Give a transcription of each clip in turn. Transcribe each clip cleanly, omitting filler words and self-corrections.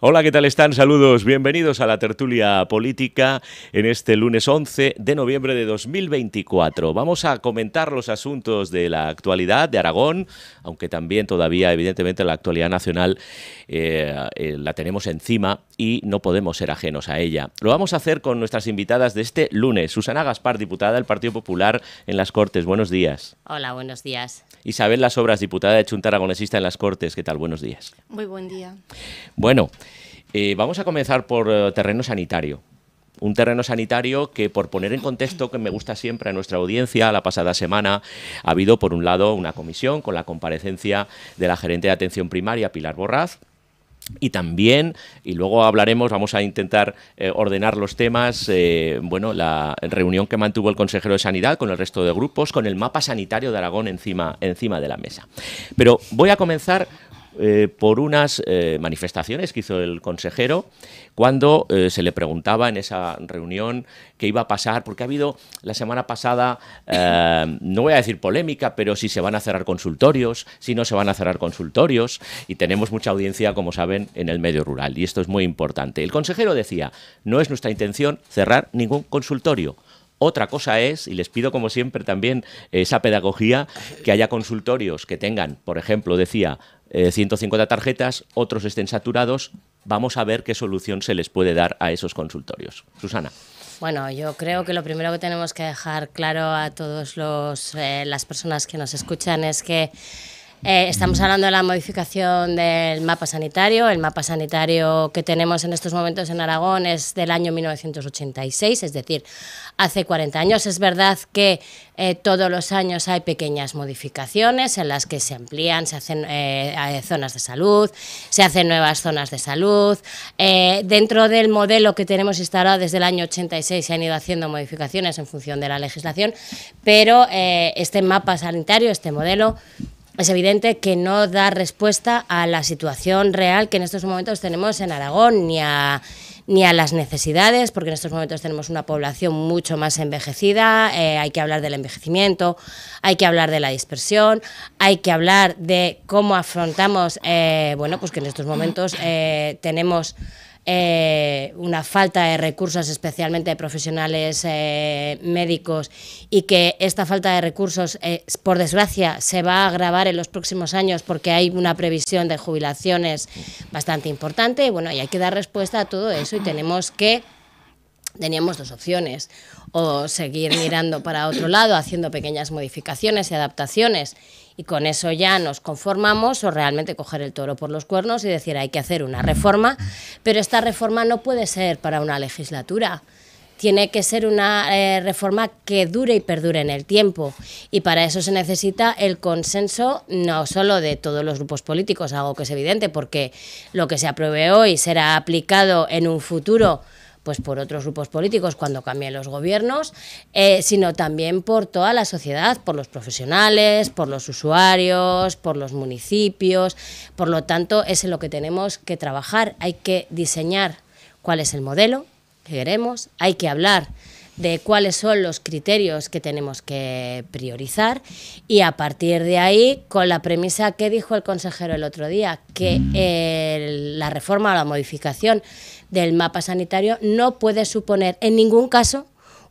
Hola, ¿qué tal están? Saludos, bienvenidos a la tertulia política en este lunes 11 de noviembre de 2024. Vamos a comentar los asuntos de la actualidad de Aragón, aunque también todavía, evidentemente, la actualidad nacional la tenemos encima y no podemos ser ajenos a ella. Lo vamos a hacer con nuestras invitadas de este lunes. Susana Gaspar, diputada del Partido Popular en las Cortes. Buenos días. Hola, buenos días. Isabel Las Obras, diputada de Chunta Aragonesista en las Cortes. ¿Qué tal? Buenos días. Muy buen día. Bueno, vamos a comenzar por terreno sanitario. Un terreno sanitario que, por poner en contexto, que me gusta siempre a nuestra audiencia, la pasada semana ha habido, por un lado, una comisión con la comparecencia de la gerente de atención primaria, Pilar Borraz, y también, y luego hablaremos, vamos a intentar ordenar los temas, la reunión que mantuvo el consejero de Sanidad con el resto de grupos, con el mapa sanitario de Aragón encima de la mesa. Pero voy a comenzar por unas manifestaciones que hizo el consejero cuando se le preguntaba en esa reunión qué iba a pasar, porque ha habido la semana pasada, no voy a decir polémica, pero si se van a cerrar consultorios, si no se van a cerrar consultorios, y tenemos mucha audiencia, como saben, en el medio rural, y esto es muy importante. El consejero decía, no es nuestra intención cerrar ningún consultorio. Otra cosa es, y les pido como siempre también esa pedagogía, que haya consultorios que tengan, por ejemplo, decía, 150 tarjetas, otros estén saturados. Vamos a ver qué solución se les puede dar a esos consultorios. Susana. Bueno, yo creo que lo primero que tenemos que dejar claro a todas las personas que nos escuchan es que estamos hablando de la modificación del mapa sanitario. El mapa sanitario que tenemos en estos momentos en Aragón es del año 1986, es decir, hace 40 años. Es verdad que todos los años hay pequeñas modificaciones en las que se amplían, se hacen zonas de salud, se hacen nuevas zonas de salud. Dentro del modelo que tenemos instalado desde el año 86 se han ido haciendo modificaciones en función de la legislación, pero este mapa sanitario, este modelo, es evidente que no da respuesta a la situación real que en estos momentos tenemos en Aragón, ni a las necesidades, porque en estos momentos tenemos una población mucho más envejecida. Hay que hablar del envejecimiento, hay que hablar de la dispersión, hay que hablar de cómo afrontamos, pues que en estos momentos tenemos una falta de recursos, especialmente de profesionales médicos, y que esta falta de recursos, por desgracia, se va a agravar en los próximos años porque hay una previsión de jubilaciones bastante importante. Y hay que dar respuesta a todo eso, y teníamos dos opciones: o seguir mirando para otro lado, haciendo pequeñas modificaciones y adaptaciones, y con eso ya nos conformamos, o realmente coger el toro por los cuernos y decir hay que hacer una reforma, pero esta reforma no puede ser para una legislatura. Tiene que ser una reforma que dure y perdure en el tiempo, y para eso se necesita el consenso no solo de todos los grupos políticos, algo que es evidente, porque lo que se apruebe hoy será aplicado en un futuro pues por otros grupos políticos cuando cambien los gobiernos, sino también por toda la sociedad, por los profesionales, por los usuarios, por los municipios. Por lo tanto, es en lo que tenemos que trabajar. Hay que diseñar cuál es el modelo que queremos, hay que hablar de cuáles son los criterios que tenemos que priorizar, y a partir de ahí, con la premisa que dijo el consejero el otro día, que la reforma o la modificación del mapa sanitario no puede suponer en ningún caso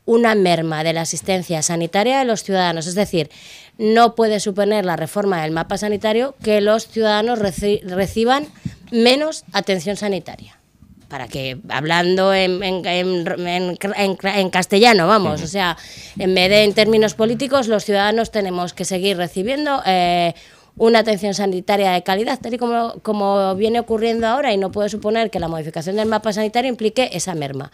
una merma de la asistencia sanitaria de los ciudadanos. Es decir, no puede suponer la reforma del mapa sanitario que los ciudadanos reciban menos atención sanitaria. Para que, hablando en castellano, vamos, o sea, en vez de en términos políticos, los ciudadanos tenemos que seguir recibiendo una atención sanitaria de calidad, tal y como viene ocurriendo ahora, y no puede suponer que la modificación del mapa sanitario implique esa merma.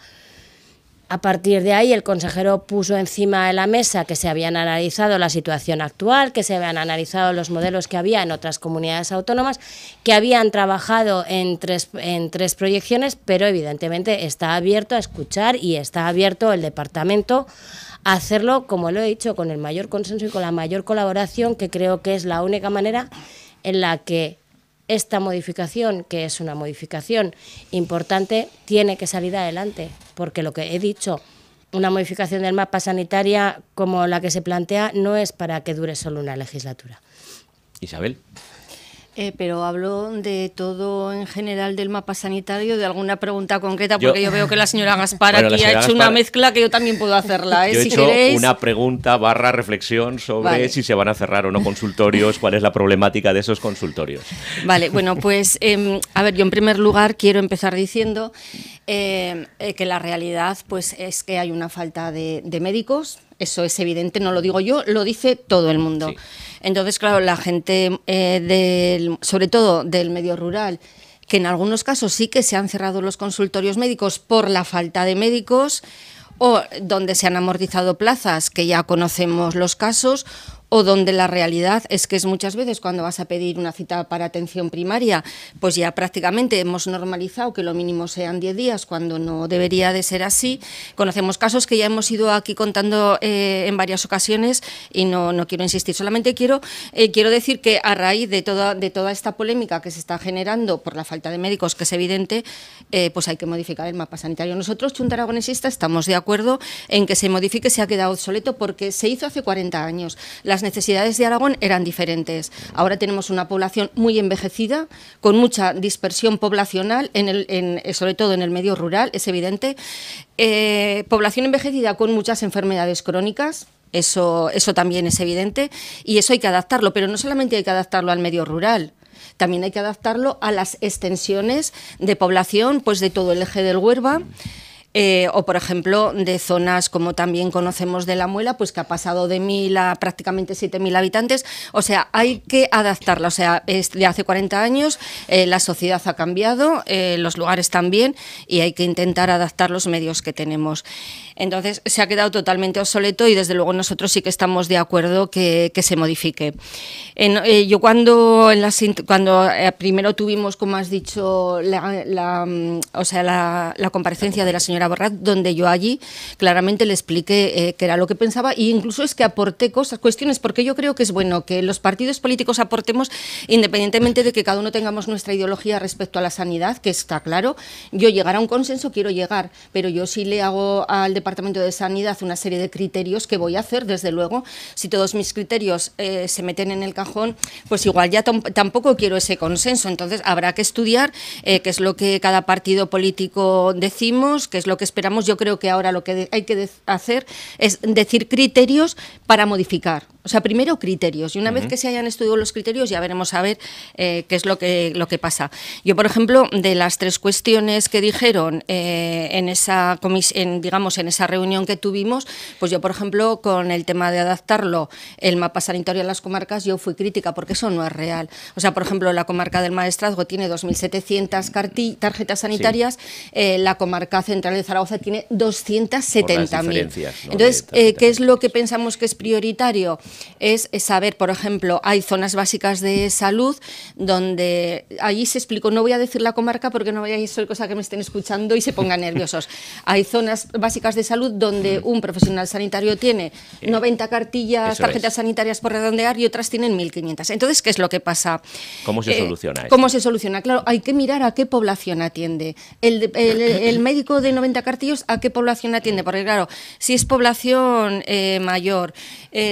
A partir de ahí, el consejero puso encima de la mesa que se habían analizado la situación actual, que se habían analizado los modelos que había en otras comunidades autónomas, que habían trabajado en tres proyecciones, pero evidentemente está abierto a escuchar, y está abierto el departamento a hacerlo, como lo he dicho, con el mayor consenso y con la mayor colaboración, que creo que es la única manera en la que esta modificación, que es una modificación importante, tiene que salir adelante, porque lo que he dicho, una modificación del mapa sanitaria como la que se plantea no es para que dure solo una legislatura. Isabel. Pero hablo de todo en general del mapa sanitario, de alguna pregunta concreta, porque yo veo que la señora Gaspar bueno, aquí ha hecho una mezcla que yo también puedo hacerla. Yo he si hecho queréis. una pregunta / reflexión sobre si se van a cerrar o no consultorios, cuál es la problemática de esos consultorios. Vale, bueno, pues a ver, yo en primer lugar quiero empezar diciendo que la realidad pues es que hay una falta de médicos. Eso es evidente, no lo digo yo, lo dice todo el mundo. Sí. Entonces, claro, la gente, sobre todo del medio rural, que en algunos casos sí que se han cerrado los consultorios médicos por la falta de médicos, o donde se han amortizado plazas, que ya conocemos los casos, o donde la realidad es que es muchas veces cuando vas a pedir una cita para atención primaria, pues ya prácticamente hemos normalizado que lo mínimo sean 10 días, cuando no debería de ser así. Conocemos casos que ya hemos ido aquí contando en varias ocasiones y no quiero insistir. Solamente quiero decir que a raíz de toda esta polémica que se está generando por la falta de médicos, que es evidente, pues hay que modificar el mapa sanitario. Nosotros, Junta Aragonesista, estamos de acuerdo en que se modifique, se ha quedado obsoleto porque se hizo hace 40 años. Las necesidades de Aragón eran diferentes. Ahora tenemos una población muy envejecida, con mucha dispersión poblacional, sobre todo en el medio rural, es evidente. Población envejecida con muchas enfermedades crónicas. Eso también es evidente y eso hay que adaptarlo, pero no solamente hay que adaptarlo al medio rural, también hay que adaptarlo a las extensiones de población pues de todo el eje del Huerva. O, por ejemplo, de zonas como también conocemos de La Muela, pues que ha pasado de 1.000 a prácticamente 7.000 habitantes. O sea, hay que adaptarla. O sea, de hace 40 años la sociedad ha cambiado, los lugares también, y hay que intentar adaptar los medios que tenemos. Entonces, se ha quedado totalmente obsoleto y, desde luego, nosotros sí que estamos de acuerdo que se modifique. Yo cuando primero tuvimos, como has dicho, la comparecencia de la señora Borrat, donde yo allí claramente le expliqué qué era lo que pensaba, e incluso es que aporté cuestiones, porque yo creo que es bueno que los partidos políticos aportemos, independientemente de que cada uno tengamos nuestra ideología respecto a la sanidad, que está claro. Yo llegar a un consenso quiero llegar, pero yo sí le hago al Departamento de Sanidad una serie de criterios que voy a hacer, desde luego. Si todos mis criterios se meten en el cajón, pues igual ya tampoco quiero ese consenso. Entonces habrá que estudiar qué es lo que cada partido político decimos, qué es lo que esperamos. Yo creo que ahora lo que hay que hacer es decir criterios para modificar. O sea, primero criterios, y una vez que se hayan estudiado los criterios ya veremos a ver qué es lo que pasa. Yo, por ejemplo, de las 3 cuestiones que dijeron en esa reunión que tuvimos, pues yo, por ejemplo, con el tema de adaptarlo, el mapa sanitario a las comarcas, yo fui crítica porque eso no es real. O sea, por ejemplo, la comarca del Maestrazgo tiene 2.700 tarjetas sanitarias, sí. La comarca central de Zaragoza tiene 270.000. ¿No? Entonces, ¿qué es lo que pensamos que es prioritario? Es saber, por ejemplo, hay zonas básicas de salud donde allí se explicó, no voy a decir la comarca porque no vaya a ser cosa que me estén escuchando y se pongan nerviosos. Hay zonas básicas de salud donde un profesional sanitario tiene 90 cartillas, tarjetas sanitarias por redondear, y otras tienen 1.500. Entonces, ¿qué es lo que pasa? ¿Cómo se soluciona esto? ¿Cómo se soluciona? Claro, hay que mirar a qué población atiende. El médico de 90 cartillos, ¿a qué población atiende? Porque, claro, si es población mayor,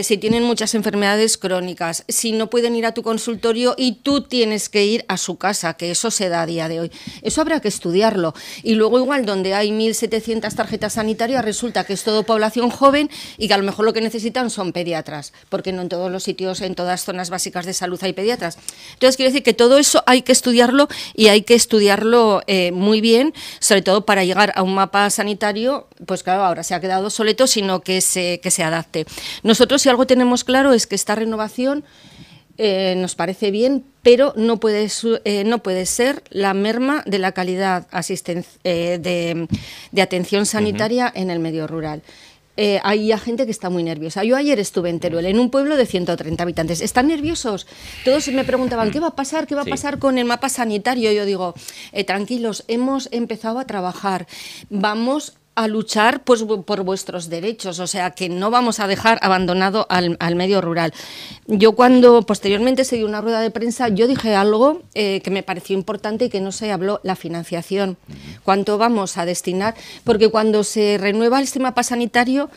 si tienen muchas enfermedades crónicas, si no pueden ir a tu consultorio y tú tienes que ir a su casa, que eso se da a día de hoy. Eso habrá que estudiarlo. Y luego, igual, donde hay 1.700 tarjetas sanitarias, resulta que es todo población joven y que a lo mejor lo que necesitan son pediatras, porque no en todos los sitios, en todas zonas básicas de salud hay pediatras. Entonces, quiero decir que todo eso hay que estudiarlo, y hay que estudiarlo muy bien, sobre todo para llegar a un mapa sanitario, pues claro, ahora se ha quedado obsoleto, sino que se adapte. Nosotros, si algo tenemos claro, es que esta renovación nos parece bien, pero no puede ser la merma de la calidad de atención sanitaria en el medio rural. Hay gente que está muy nerviosa. Yo ayer estuve en Teruel, en un pueblo de 130 habitantes. ¿Están nerviosos? Todos me preguntaban, ¿qué va a pasar? ¿Qué va a pasar con el mapa sanitario? Yo digo, tranquilos, hemos empezado a trabajar. Vamos a luchar pues, por vuestros derechos, o sea que no vamos a dejar abandonado al medio rural. Yo cuando posteriormente se dio una rueda de prensa, yo dije algo que me pareció importante y que no se habló, la financiación. ¿Cuánto vamos a destinar? Porque cuando se renueva el sistema sanitario,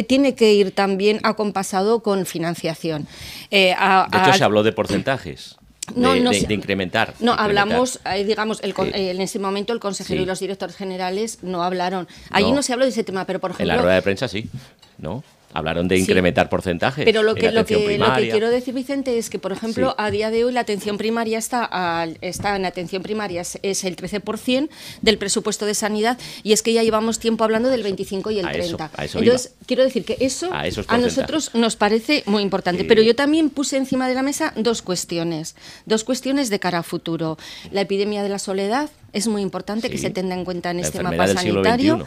tiene que ir también acompasado con financiación. De hecho, se habló de porcentajes. de incrementar. No, hablamos, digamos, en ese momento el consejero y los directores generales no hablaron. Allí no se habló de ese tema, pero por ejemplo... En la rueda de prensa sí, ¿no? Hablaron de incrementar porcentajes. Pero lo que quiero decir, Vicente, es que, por ejemplo, a día de hoy la atención primaria está en atención primaria, es el 13% del presupuesto de sanidad, y es que ya llevamos tiempo hablando del 25 y el 30. Entonces, quiero decir que eso a nosotros nos parece muy importante. Pero yo también puse encima de la mesa dos cuestiones de cara a futuro. La epidemia de la soledad es muy importante que se tenga en cuenta en este mapa sanitario,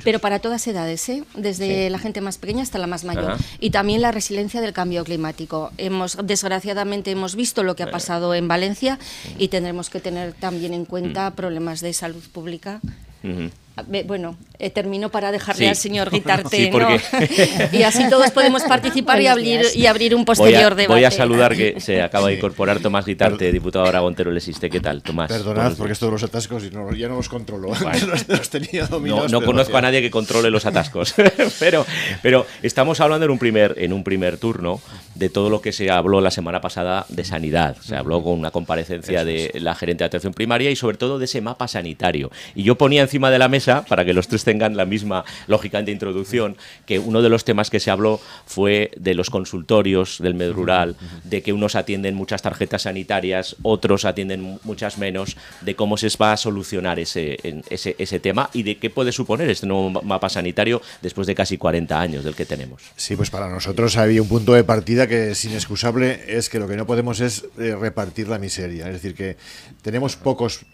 pero para todas edades, desde la gente más pequeña hasta la más mayor. Y también la resiliencia del cambio climático. Desgraciadamente hemos visto lo que ha pasado en Valencia y tendremos que tener también en cuenta problemas de salud pública. Bueno, termino para dejarle al señor Guitarte, porque... y así todos podemos participar y abrir un posterior debate. Voy a saludar que se acaba de incorporar Tomás Guitarte, diputado de Aragón Teruel Existe. ¿Qué tal, Tomás? Perdonad, porque esto de los atascos ya no los controlo. Bueno, los tenía dominados. No conozco a nadie que controle los atascos. pero estamos hablando en un primer turno de todo lo que se habló la semana pasada de sanidad. Se habló con una comparecencia de la gerente de atención primaria y sobre todo de ese mapa sanitario. Y yo ponía encima de la mesa, para que los tres tengan la misma lógica de introducción, que uno de los temas que se habló fue de los consultorios del medio rural, de que unos atienden muchas tarjetas sanitarias, otros atienden muchas menos, de cómo se va a solucionar ese tema y de qué puede suponer este nuevo mapa sanitario después de casi 40 años del que tenemos. Sí, pues para nosotros había un punto de partida que es inexcusable, es que lo que no podemos es repartir la miseria, es decir, que tenemos pocos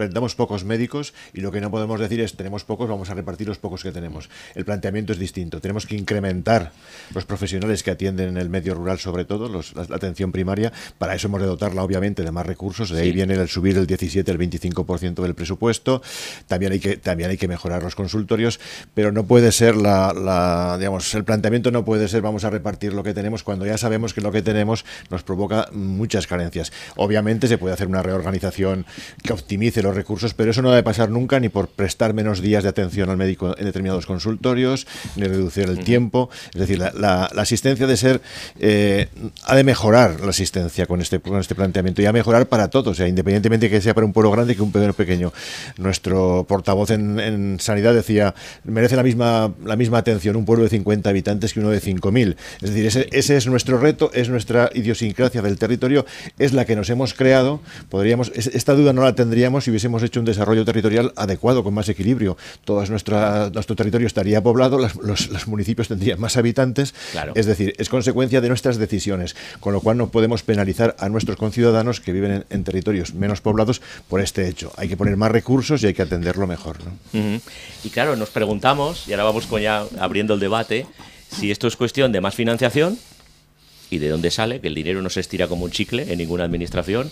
médicos y lo que no podemos decir es tenemos pocos, vamos a repartir los pocos que tenemos. El planteamiento es distinto. Tenemos que incrementar los profesionales que atienden en el medio rural, sobre todo, la atención primaria. Para eso hemos de dotarla, obviamente, de más recursos. De ahí viene el subir el 17, el 25% del presupuesto. También hay que mejorar los consultorios, pero no puede ser digamos, el planteamiento no puede ser vamos a repartir lo que tenemos cuando ya sabemos que lo que tenemos nos provoca muchas carencias. Obviamente se puede hacer una reorganización que optimice los recursos, pero eso no debe pasar nunca ni por prestar menos días de atención al médico en determinados consultorios, ni reducir el tiempo. Es decir, la asistencia ha de mejorar la asistencia con este planteamiento y a mejorar para todos, o sea, independientemente que sea para un pueblo grande que un pueblo pequeño. Nuestro portavoz en Sanidad decía, merece la misma atención un pueblo de 50 habitantes que uno de 5.000. Es decir, ese es nuestro reto, es nuestra idiosincrasia del territorio, es la que nos hemos creado. Esta duda no la tendríamos si hubiésemos hecho un desarrollo territorial adecuado, con más equilibrio. Todo nuestro territorio estaría poblado, los municipios tendrían más habitantes. Claro. Es decir, es consecuencia de nuestras decisiones, con lo cual no podemos penalizar a nuestros conciudadanos que viven en territorios menos poblados por este hecho. Hay que poner más recursos y hay que atenderlo mejor, ¿no? Y claro, nos preguntamos, y ahora vamos ya abriendo el debate, si esto es cuestión de más financiación y de dónde sale, que el dinero no se estira como un chicle en ninguna administración,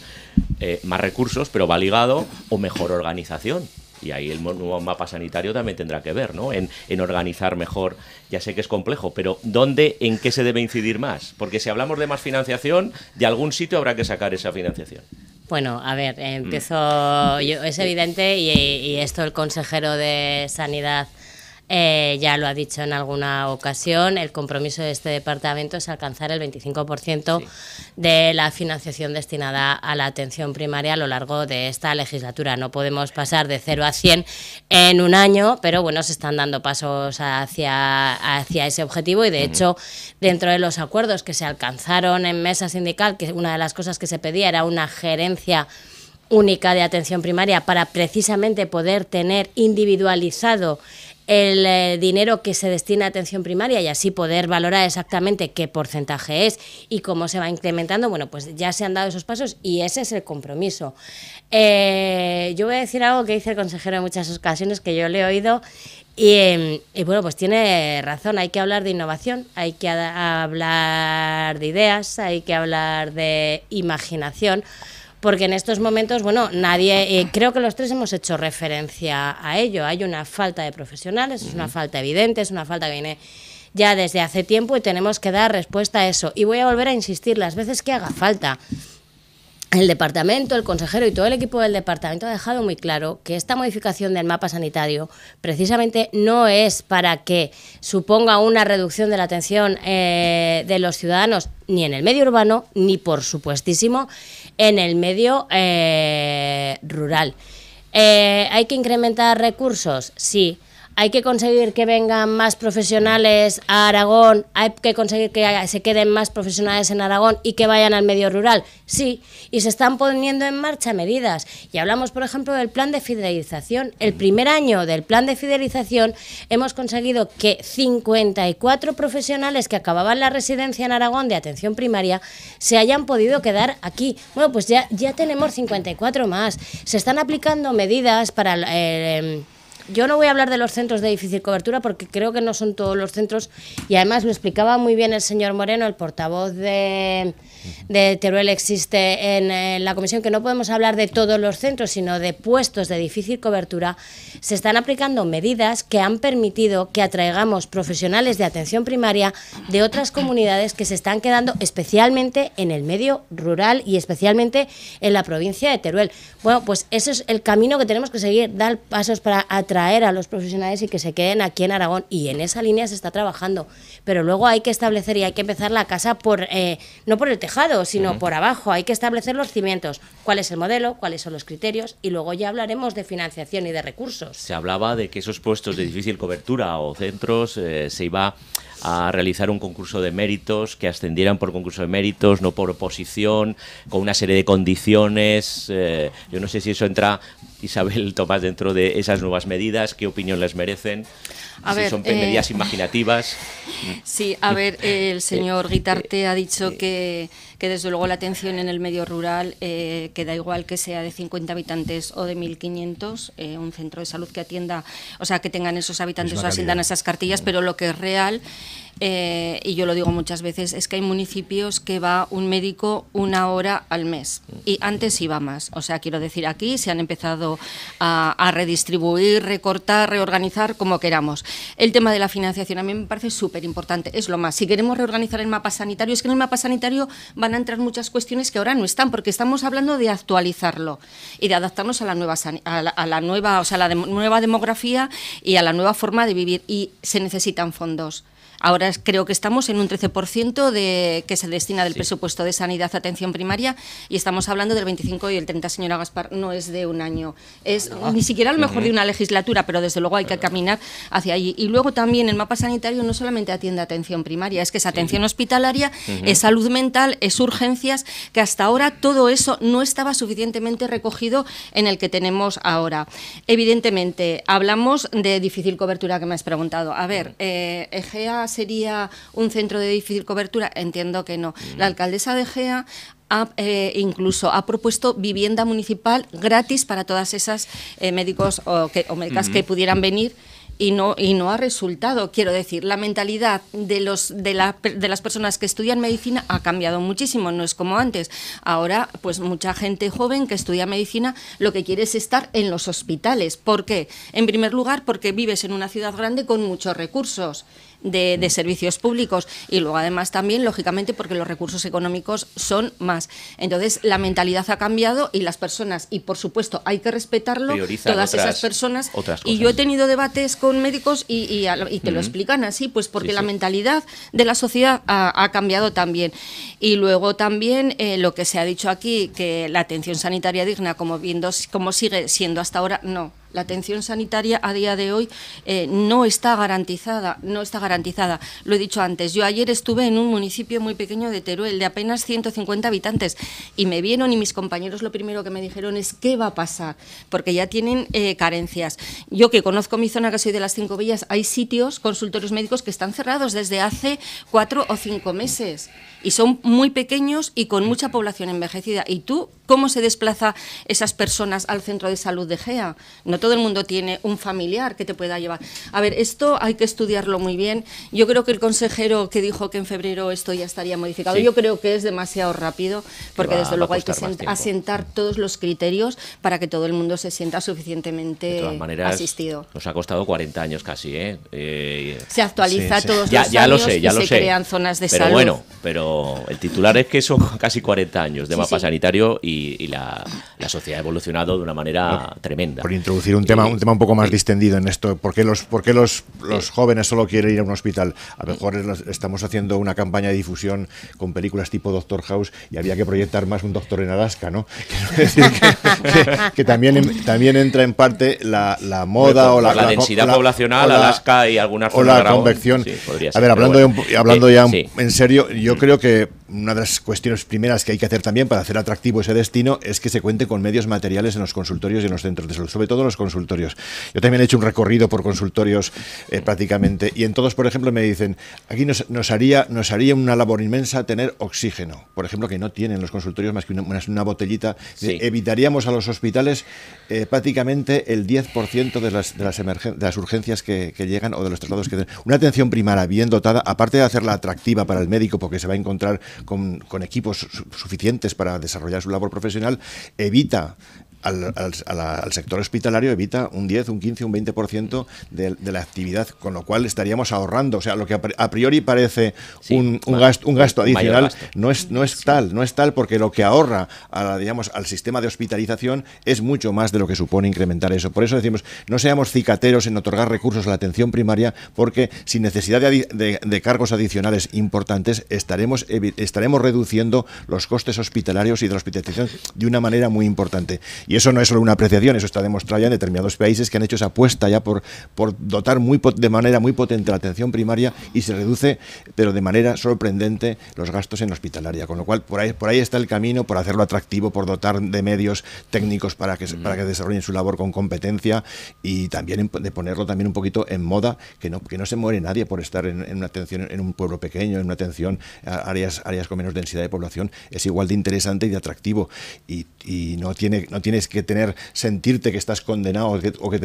más recursos, pero va ligado, o mejor organización. Y ahí el nuevo mapa sanitario también tendrá que ver, ¿no? En organizar mejor. Ya sé que es complejo, pero ¿en qué se debe incidir más? Porque si hablamos de más financiación, de algún sitio habrá que sacar esa financiación. Bueno, a ver, es evidente y esto el consejero de Sanidad ya lo ha dicho en alguna ocasión, el compromiso de este departamento es alcanzar el 25% de la financiación destinada a la atención primaria a lo largo de esta legislatura. No podemos pasar de 0 a 100 en un año, pero bueno, se están dando pasos hacia ese objetivo y de hecho, dentro de los acuerdos que se alcanzaron en mesa sindical, que una de las cosas que se pedía era una gerencia única de atención primaria para precisamente poder tener individualizado el dinero que se destina a atención primaria y así poder valorar exactamente qué porcentaje es y cómo se va incrementando. Bueno, pues ya se han dado esos pasos y ese es el compromiso. Yo voy a decir algo que dice el consejero en muchas ocasiones, que yo le he oído y bueno, pues tiene razón. Hay que hablar de innovación, hay que hablar de ideas, hay que hablar de imaginación, porque en estos momentos, bueno, creo que los tres hemos hecho referencia a ello. Hay una falta de profesionales, es una falta evidente, es una falta que viene ya desde hace tiempo y tenemos que dar respuesta a eso. Y voy a volver a insistir las veces que haga falta. el departamento, el consejero y todo el equipo del departamento ha dejado muy claro que esta modificación del mapa sanitario precisamente no es para que suponga una reducción de la atención de los ciudadanos ni en el medio urbano ni, por supuestísimo, en el medio rural. ¿Hay que incrementar recursos? Sí. Hay que conseguir que vengan más profesionales a Aragón, hay que conseguir que se queden más profesionales en Aragón y que vayan al medio rural. Sí, y se están poniendo en marcha medidas. Y hablamos, por ejemplo, del plan de fidelización. El primer año del plan de fidelización hemos conseguido que 54 profesionales que acababan la residencia en Aragón de atención primaria se hayan podido quedar aquí. Bueno, pues ya tenemos 54 más. Se están aplicando medidas para... yo no voy a hablar de los centros de difícil cobertura porque creo que no son todos los centros, y además lo explicaba muy bien el señor Moreno, el portavoz de Teruel Existe en la comisión, que no podemos hablar de todos los centros, sino de puestos de difícil cobertura. Se están aplicando medidas que han permitido que atraigamos profesionales de atención primaria de otras comunidades que se están quedando especialmente en el medio rural y especialmente en la provincia de Teruel. Bueno, pues ese es el camino que tenemos que seguir, dar pasos para atraer a los profesionales y que se queden aquí en Aragón, y en esa línea se está trabajando, pero luego hay que establecer y hay que empezar la casa por no por el tejado, sino por abajo. Hay que establecer los cimientos, cuál es el modelo, cuáles son los criterios, y luego ya hablaremos de financiación y de recursos. Se hablaba de que esos puestos de difícil cobertura o centros se iba a realizar un concurso de méritos, que ascendieran por concurso de méritos, no por oposición, con una serie de condiciones. Yo no sé si eso entra, Isabel Tomás, dentro de esas nuevas medidas. ¿Qué opinión les merecen? Si son medidas imaginativas. Sí, a ver, el señor Guitarte ha dicho que desde luego la atención en el medio rural, que da igual que sea de 50 habitantes o de 1.500, un centro de salud que atienda, o sea, que tengan esos habitantes o asientan esas cartillas, pero lo que es real, y yo lo digo muchas veces, es que hay municipios que va un médico 1 hora al mes, y antes iba más. O sea, quiero decir, aquí se han empezado a redistribuir, recortar, reorganizar, como queramos. El tema de la financiación a mí me parece súper importante, es lo más. Si queremos reorganizar el mapa sanitario, es que en el mapa sanitario van a entrar muchas cuestiones que ahora no están, porque estamos hablando de actualizarlo y de adaptarnos a la nueva demografía y a la nueva forma de vivir, y se necesitan fondos. Ahora creo que estamos en un 13% que se destina del presupuesto de sanidad a atención primaria, y estamos hablando del 25 y el 30, señora Gaspar, no es de un año, es ni siquiera a lo mejor de una legislatura, pero desde luego hay que caminar hacia allí. Y luego también el mapa sanitario no solamente atiende a atención primaria, es que es atención hospitalaria, es salud mental, es urgencias, que hasta ahora todo eso no estaba suficientemente recogido en el que tenemos ahora. Evidentemente, hablamos de difícil cobertura, que me has preguntado. A ver, Egea sería un centro de difícil cobertura, entiendo que no. La alcaldesa de Egea incluso ha propuesto vivienda municipal gratis para todas esas médicos o médicas que pudieran venir, y no ha resultado. Quiero decir, la mentalidad de las personas que estudian medicina ha cambiado muchísimo, no es como antes. Ahora, pues mucha gente joven que estudia medicina lo que quiere es estar en los hospitales. ¿Por qué? En primer lugar, porque vives en una ciudad grande con muchos recursos de servicios públicos, y luego además también, lógicamente, porque los recursos económicos son más. Entonces, la mentalidad ha cambiado, y las personas, y por supuesto hay que respetarlo, todas esas personas. Y yo he tenido debates con médicos y te lo explican así, pues porque la mentalidad de la sociedad ha cambiado también. Y luego también lo que se ha dicho aquí, que la atención sanitaria digna, como sigue siendo hasta ahora, no. La atención sanitaria a día de hoy no está garantizada. Lo he dicho antes, yo ayer estuve en un municipio muy pequeño de Teruel, de apenas 150 habitantes, y me vieron, y mis compañeros lo primero que me dijeron es ¿qué va a pasar? Porque ya tienen carencias. Yo, que conozco mi zona, que soy de las 5 Villas, hay sitios, consultorios médicos, que están cerrados desde hace 4 o 5 meses, y son muy pequeños y con mucha población envejecida. ¿Y tú cómo se desplaza esas personas al centro de salud de Egea? No no todo el mundo tiene un familiar que te pueda llevar. A ver, esto hay que estudiarlo muy bien. Yo creo que el consejero que dijo que en febrero esto ya estaría modificado, Sí. yo creo que es demasiado rápido, porque va- desde va a luego hay que costar más tiempo. asentar todos los criterios para que todo el mundo se sienta De suficientemente todas maneras, asistido. nos ha costado 40 años casi, ¿eh? Se actualiza Sí, sí. todos Ya, los ya lo años sé, ya y lo se sé. crean zonas de pero salud. bueno, pero el titular es que son casi 40 años de Sí, mapa sí. sanitario y la sociedad ha evolucionado de una manera tremenda. Por introducir un tema un poco más sí. distendido en esto, ¿por qué los jóvenes solo quieren ir a un hospital? A lo mejor estamos haciendo una campaña de difusión con películas tipo Doctor House y había que proyectar más un Doctor en Alaska, ¿no? Quiero decir que también entra en parte la moda Por o la densidad poblacional, o la- Alaska y algunas o zonas la de Aragón, convección. sí, podría A ser, ver, pero hablando, bueno. hablando ya Sí. en serio, yo creo que una de las cuestiones primeras que hay que hacer también para hacer atractivo ese destino es que se cuente con medios materiales en los consultorios y en los centros de salud, sobre todo en los consultorios. Yo también he hecho un recorrido por consultorios prácticamente, y en todos, por ejemplo, me dicen, aquí nos haría una labor inmensa tener oxígeno, por ejemplo, que no tienen los consultorios más que una botellita. Sí. Evitaríamos a los hospitales prácticamente el 10% de las urgencias que llegan o de los traslados que tienen. Una atención primaria bien dotada, aparte de hacerla atractiva para el médico, porque se va a encontrar con equipos suficientes para desarrollar su labor profesional, evita al sector hospitalario, evita un 10, un 15, un 20% de la actividad, con lo cual estaríamos ahorrando. O sea, lo que a priori parece Sí, un gasto mayor adicional, gasto. no es tal, porque lo que ahorra al sistema de hospitalización es mucho más de lo que supone incrementar eso. Por eso decimos, no seamos cicateros en otorgar recursos a la atención primaria, porque sin necesidad de cargos adicionales importantes estaremos reduciendo los costes hospitalarios y de la hospitalización de una manera muy importante. Y eso no es solo una apreciación, eso está demostrado ya en determinados países que han hecho esa apuesta ya por dotar de manera muy potente la atención primaria, y se reduce, pero de manera sorprendente, los gastos en hospitalaria. Con lo cual, por ahí está el camino, por hacerlo atractivo, por dotar de medios técnicos para que desarrollen su labor con competencia, y también de ponerlo también un poquito en moda, que no se muere nadie por estar en una atención en un pueblo pequeño, en una atención a áreas con menos densidad de población. Es igual de interesante y de atractivo, y no tienes que sentirte que estás condenado o que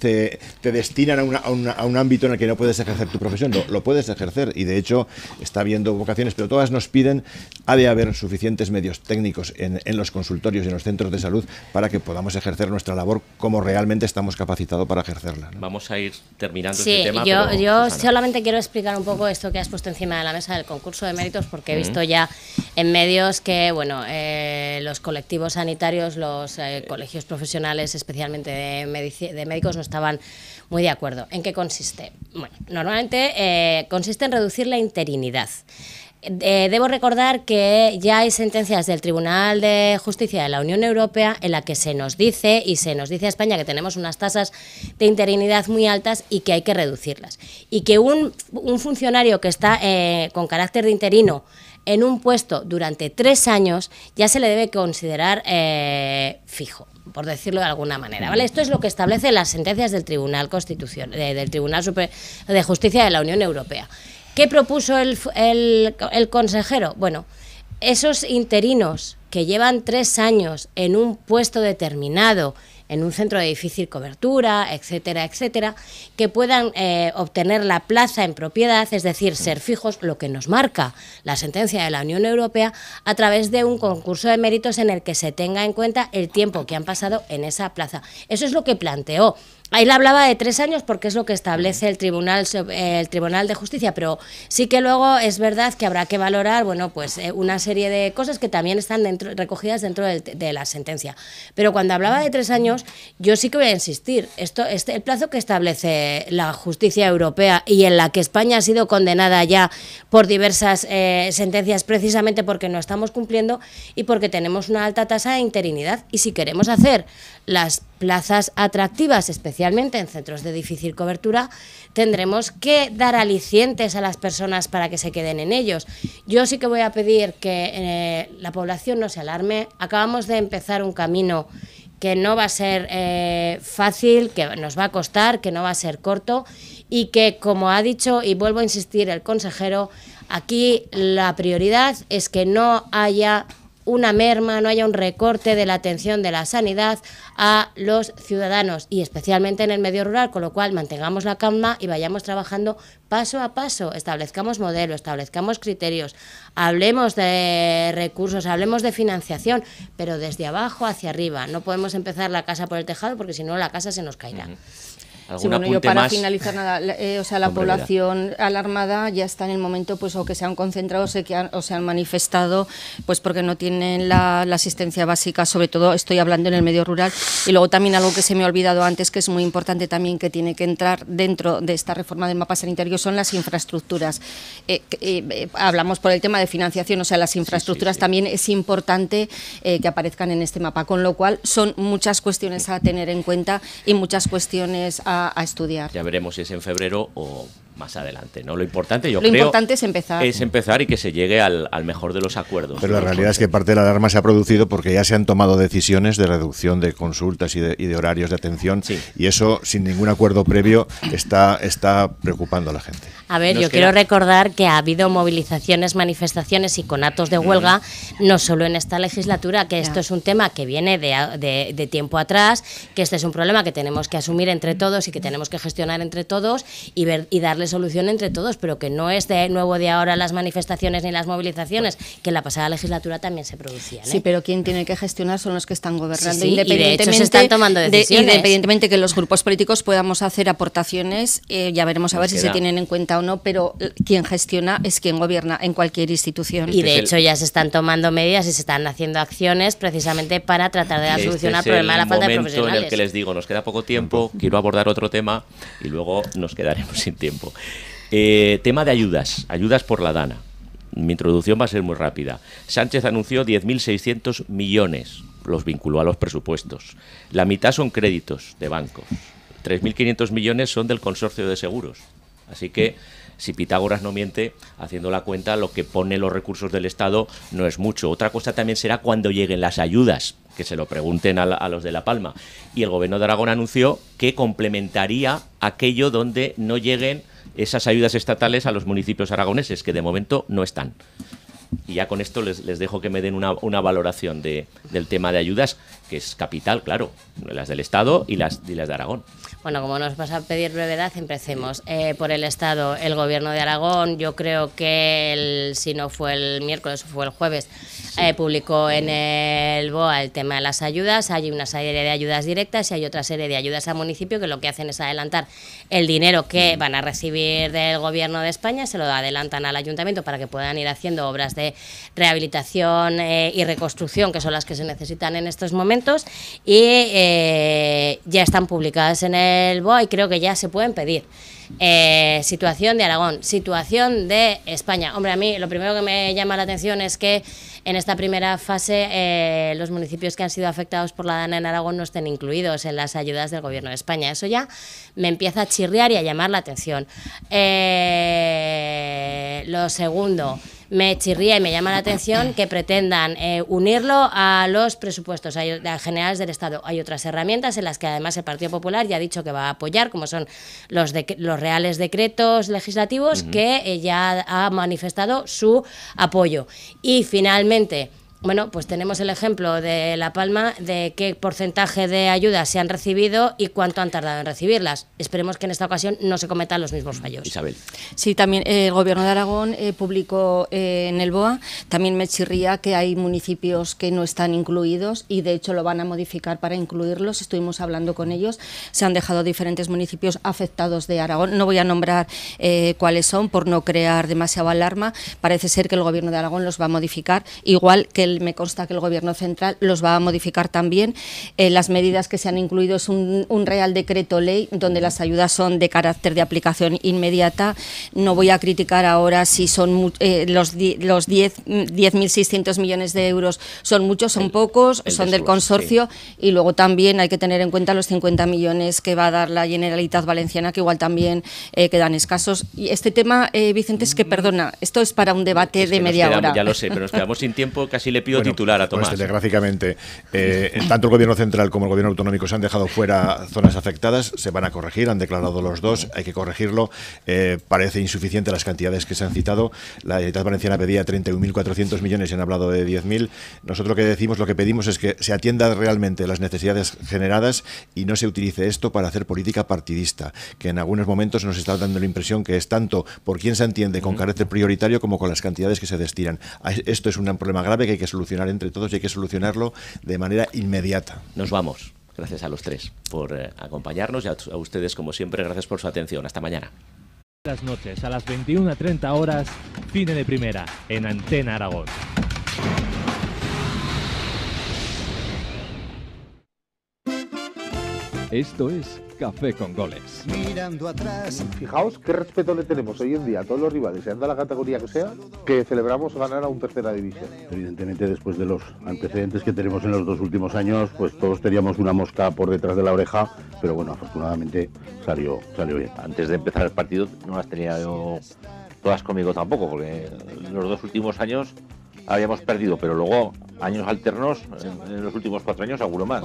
te destinan a un ámbito en el que no puedes ejercer tu profesión. Lo puedes ejercer, y de hecho está habiendo vocaciones, pero todas nos piden, ha de haber suficientes medios técnicos en los consultorios y en los centros de salud para que podamos ejercer nuestra labor como realmente estamos capacitados para ejercerla, ¿no? Vamos a ir terminando Sí, este tema. yo Susana. solamente quiero explicar un poco esto que has puesto encima de la mesa del concurso de méritos, porque he visto ya en medios que, bueno, los colectivos sanitarios, los colegios profesionales, especialmente de médicos, no estaban muy de acuerdo. ¿En qué consiste? Bueno, normalmente consiste en reducir la interinidad. Debo recordar que ya hay sentencias del Tribunal de Justicia de la Unión Europea en la que se nos dice a España que tenemos unas tasas de interinidad muy altas y que hay que reducirlas. Y que un funcionario que está con carácter de interino en un puesto durante 3 años ya se le debe considerar fijo, por decirlo de alguna manera, ¿vale? Esto es lo que establecen las sentencias del Tribunal del Tribunal de Justicia de la Unión Europea. ¿Qué propuso el consejero? Bueno, esos interinos que llevan 3 años en un puesto determinado, en un centro de difícil cobertura, etcétera, etcétera, que puedan obtener la plaza en propiedad, es decir, ser fijos, lo que nos marca la sentencia de la Unión Europea, a través de un concurso de méritos en el que se tenga en cuenta el tiempo que han pasado en esa plaza. Eso es lo que planteó. Ahí le hablaba de 3 años porque es lo que establece el Tribunal de Justicia, pero sí que luego es verdad que habrá que valorar, bueno, pues una serie de cosas que también están recogidas dentro de la sentencia. Pero cuando hablaba de 3 años, yo sí que voy a insistir, el plazo que establece la justicia europea y en la que España ha sido condenada ya por diversas sentencias, precisamente porque no estamos cumpliendo y porque tenemos una alta tasa de interinidad. Y si queremos hacer las plazas atractivas, especialmente en centros de difícil cobertura, tendremos que dar alicientes a las personas para que se queden en ellos. Yo sí que voy a pedir que la población no se alarme. Acabamos de empezar un camino que no va a ser fácil, que nos va a costar, que no va a ser corto, y que, como ha dicho y vuelvo a insistir el consejero, aquí la prioridad es que no haya una merma, no haya un recorte de la atención de la sanidad a los ciudadanos y especialmente en el medio rural, con lo cual mantengamos la calma y vayamos trabajando paso a paso, establezcamos modelos, establezcamos criterios, hablemos de recursos, hablemos de financiación, pero desde abajo hacia arriba. No podemos empezar la casa por el tejado porque si no la casa se nos caerá. Sí, bueno, yo para finalizar nada, o sea, la población alarmada ya está en el momento, pues, o que se han concentrado o se han manifestado, pues, porque no tienen la asistencia básica, sobre todo estoy hablando en el medio rural. Y luego también algo que se me ha olvidado antes, que es muy importante también, que tiene que entrar dentro de esta reforma del mapa sanitario, son las infraestructuras. Hablamos por el tema de financiación, o sea, las infraestructuras también es importante que aparezcan en este mapa, con lo cual son muchas cuestiones a tener en cuenta y muchas cuestiones a estudiar. Ya veremos si es en febrero o más adelante, ¿no? Lo importante, Lo importante es empezar. Es empezar y que se llegue al mejor de los acuerdos. Pero la realidad es que parte de la alarma se ha producido porque ya se han tomado decisiones de reducción de consultas y de horarios de atención, y eso, sin ningún acuerdo previo, está preocupando a la gente. A ver, yo quiero recordar que ha habido movilizaciones, manifestaciones y conatos de huelga, no solo en esta legislatura, que esto es un tema que viene de tiempo atrás, que este es un problema que tenemos que asumir entre todos y que tenemos que gestionar entre todos y darle solución entre todos, pero que no es de nuevo de ahora las manifestaciones ni las movilizaciones, que en la pasada legislatura también se producían. Sí, pero quien tiene que gestionar son los que están gobernando, sí, independientemente, y de hecho se están tomando decisiones. Independientemente que los grupos políticos podamos hacer aportaciones, ya veremos a ver si se tienen en cuenta o no, pero quien gestiona es quien gobierna en cualquier institución. Y de hecho ya se están tomando medidas y se están haciendo acciones precisamente para tratar de dar solución al problema de la falta de profesionales. En el que les digo, nos queda poco tiempo, quiero abordar otro tema y luego nos quedaremos sin tiempo. Tema de ayudas por la DANA. Mi introducción va a ser muy rápida. Sánchez anunció 10.600 millones, los vinculó a los presupuestos. La mitad son créditos de bancos. 3.500 millones son del consorcio de seguros. Así que, si Pitágoras no miente, haciendo la cuenta, lo que pone los recursos del Estado no es mucho. Otra cosa también será cuando lleguen las ayudas, que se lo pregunten a los de La Palma. Y el Gobierno de Aragón anunció que complementaría aquello donde no lleguen esas ayudas estatales a los municipios aragoneses, que de momento no están. Y ya con esto les dejo que me den una valoración del tema de ayudas, que es capital, claro, las del Estado y las de Aragón. Bueno, como nos vas a pedir brevedad, empecemos. Por el Estado, el Gobierno de Aragón, yo creo que si no fue el miércoles, fue el jueves, publicó en el BOA el tema de las ayudas. Hay una serie de ayudas directas y hay otra serie de ayudas al municipio que lo que hacen es adelantar el dinero que van a recibir del Gobierno de España, se lo adelantan al ayuntamiento para que puedan ir haciendo obras de rehabilitación y reconstrucción, que son las que se necesitan en estos momentos, y ya están publicadas en el BOA y creo que ya se pueden pedir. Situación de Aragón, situación de España. Hombre, a mí lo primero que me llama la atención es que en esta primera fase los municipios que han sido afectados por la DANA en Aragón no estén incluidos en las ayudas del Gobierno de España. Eso ya me empieza a chirriar y a llamar la atención. Lo segundo, me chirría y me llama la atención que pretendan unirlo a los presupuestos generales del Estado. Hay otras herramientas en las que además el Partido Popular ya ha dicho que va a apoyar, como son los reales decretos legislativos, que ya ha manifestado su apoyo. Y finalmente, bueno, pues tenemos el ejemplo de La Palma, de qué porcentaje de ayudas se han recibido y cuánto han tardado en recibirlas. Esperemos que en esta ocasión no se cometan los mismos fallos. Isabel. Sí, también el Gobierno de Aragón publicó en el BOA, también me chirría que hay municipios que no están incluidos y de hecho lo van a modificar para incluirlos. Estuvimos hablando con ellos, se han dejado diferentes municipios afectados de Aragón. No voy a nombrar cuáles son por no crear demasiada alarma. Parece ser que el Gobierno de Aragón los va a modificar, igual que me consta que el Gobierno central los va a modificar también. Las medidas que se han incluido es un Real Decreto Ley donde las ayudas son de carácter de aplicación inmediata. No voy a criticar ahora si son los 10.600 millones de euros son muchos, son pocos, son del consorcio, y luego también hay que tener en cuenta los 50 millones que va a dar la Generalitat Valenciana, que igual también quedan escasos. Y este tema, Vicente, es que, perdona, esto es para un debate de media hora. Ya lo sé, pero nos quedamos sin tiempo, casi le le pido titular a Tomás. Pues telegráficamente, tanto el gobierno central como el gobierno autonómico se han dejado fuera zonas afectadas, se van a corregir, han declarado los dos, hay que corregirlo. Parece insuficiente las cantidades que se han citado. La Generalitat Valenciana pedía 31.400 millones y han hablado de 10.000. Nosotros lo que pedimos es que se atienda realmente las necesidades generadas y no se utilice esto para hacer política partidista, que en algunos momentos nos está dando la impresión que es tanto por quién se entiende con carácter prioritario como con las cantidades que se destinan. Esto es un problema grave que hay que solucionar entre todos y hay que solucionarlo de manera inmediata. Nos vamos. Gracias a los tres por acompañarnos y a ustedes, como siempre, gracias por su atención. Hasta mañana. Las noches a las 21:30 horas, Cine de Primera en Antena Aragón. Esto es Café con Goles. Mirando atrás. Fijaos qué respeto le tenemos hoy en día a todos los rivales, sean de la categoría que sea, que celebramos ganar a un tercera división. Evidentemente, después de los antecedentes que tenemos en los 2 últimos años, pues todos teníamos una mosca por detrás de la oreja, pero bueno, afortunadamente salió bien. Antes de empezar el partido no las tenía yo todas conmigo tampoco, porque en los 2 últimos años habíamos perdido, pero luego años alternos, en los últimos 4 años alguno más.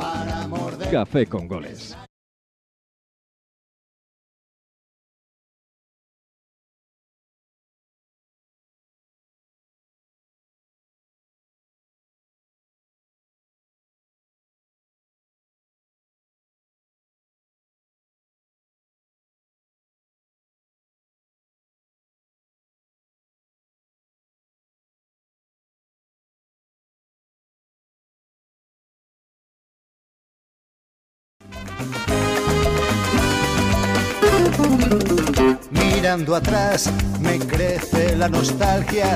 Café con Goles. Mirando atrás me crece la nostalgia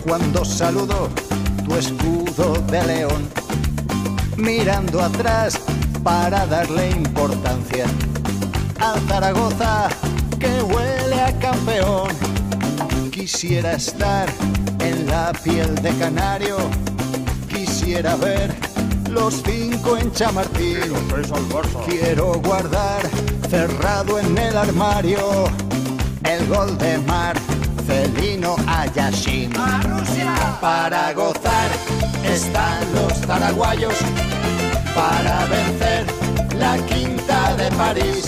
cuando saludo tu escudo de león. Mirando atrás para darle importancia al Zaragoza que huele a campeón. Quisiera estar en la piel de canario, quisiera ver los 5 en Chamartín. Quiero guardar cerrado en el armario el gol de Marcelino a Yashin. Para gozar están los zaraguayos, para vencer la Quinta de París.